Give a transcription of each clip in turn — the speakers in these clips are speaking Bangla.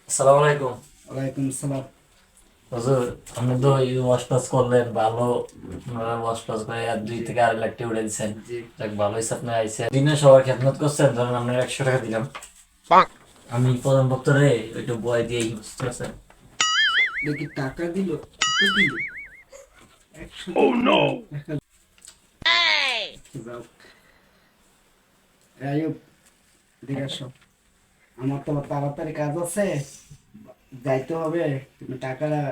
আসসালামু আলাইকুম। ওয়ালাইকুম আসসালাম। হুজুর, আপনি তো এই ওয়াশ টাজ করলেন ভালো। ওয়াশ টাজ করে আর 2 থেকে 2.5 লাখ টাকা উড়ে দিচ্ছেন। জি। যাক, ভালো হয়েছে আপনি আইসেন। দিনে সবার খেদমত করছেন, ধরেন আপনার 100 টাকা দিলাম। আমি প্রধান ভক্তরে ওইটা বয় দিয়ে বুঝতে পারছেন। দেখি টাকা দিল, কত দিল? 100 টাকা। যাও। আয়ুব, এদিকে আসো। আমার তো তাড়াতাড়ি কাজ আছে, যাইতে হবে। তুমি টাকাটা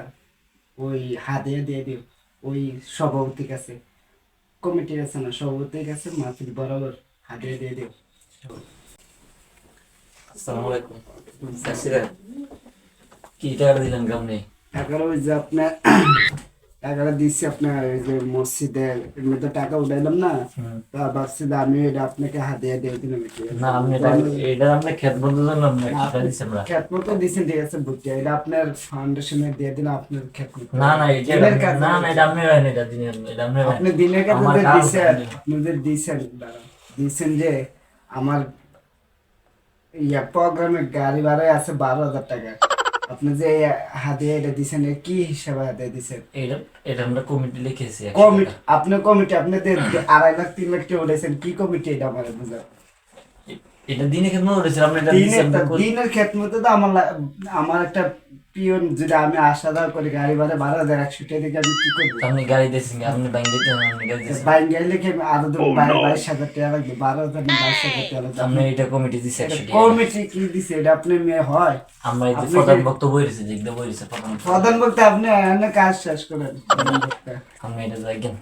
ওই হাতে দিয়ে দিও। ওই সভাপতির কাছে, কমিটির আছে না, সভাপতির কাছে মাটির বরাবর হাতে দিয়ে দিও। আসসালামু আলাইকুম। আসছিলেন? কি টাকা দিলেন কেমনি? টাকাটা ওই যে আপনার টাকাটা দিচ্ছি আপনার ওই যে মসজিদের মধ্যে টাকা উঠাইলাম না, হুম। তা ভাবছি যে আমি এটা আপনাকে হাতিয়ে দিয়ে দিলাম, ঠিক না, আছে? আপনি এটা আপনি খেত বন্ধুর জন্য আপনি 100 টাকা দিচ্ছেন না। ক্ষেত মতো দিচ্ছেন, ঠিক আছে, বুঝছি। এটা আপনার ফাউন্ডেশনে দিয়ে দিলাম, আপনার ক্ষেত মতো। না না, এটা দিনের কাজ না না, এটা আপনি রাখেন, এটা দিনের, এটা আপনি রাখেন। আপনি দিনের কাজে আমার যে কাজ দিচ্ছেন, আপনি। আপনি যে দিচ্ছেন, দাঁড়ান, দিচ্ছেন যে আমার প্রোগ্রামে গাড়ি ভাড়ায় আছে 12,000 টাকা। আপনি যে হাতিয়ে এটা দিচ্ছেন, এ কি হিসাবে হাতিয়ে দিচ্ছেন? এটা এটা আমরা কমিটি লিখেছি 100 কমিটি? টাকা। আপনি কমিটি, আপনি 2.5 লাখ 3 লাখ টাকা উঠেছেন, কি কমিটি এটা আমার বুঝান। এটা দিনে কেন উঠেছে? আপনি এটা দিনের দিচ্ছেন দিনের ক্ষেত মধ্যে তো আমার একটা পিয়ন, যদি আমি আসা যাওয়া করি গাড়ি ভাড়া 12,100 টাকা থেকে আমি কি করবো? আপনি গাড়ি দিয়েছেন, আপনি ব্যাংক দিতে আপনি গাড়ি দিয়েছেন। বাইক গাড়ি কি আরো তো 22,000 টাকা লাগবে, 12,000 না 22,000 টাকা লাগবে। আপনি এটা কমিটি দিচ্ছে এটা 100 টাকা। কমিটি কি দিছে? এটা আপনি মেয়ে হয়? আমরা এই যে আপনি প্রধান কি বক্তব্য হয়েছে, যেগুলো বলেছে প্রধান বক্তব্য। প্রধান বলতে আপনি এনে কাজ শেষ করেন, প্রধান বক্তা। আপনি এটা দেখেন।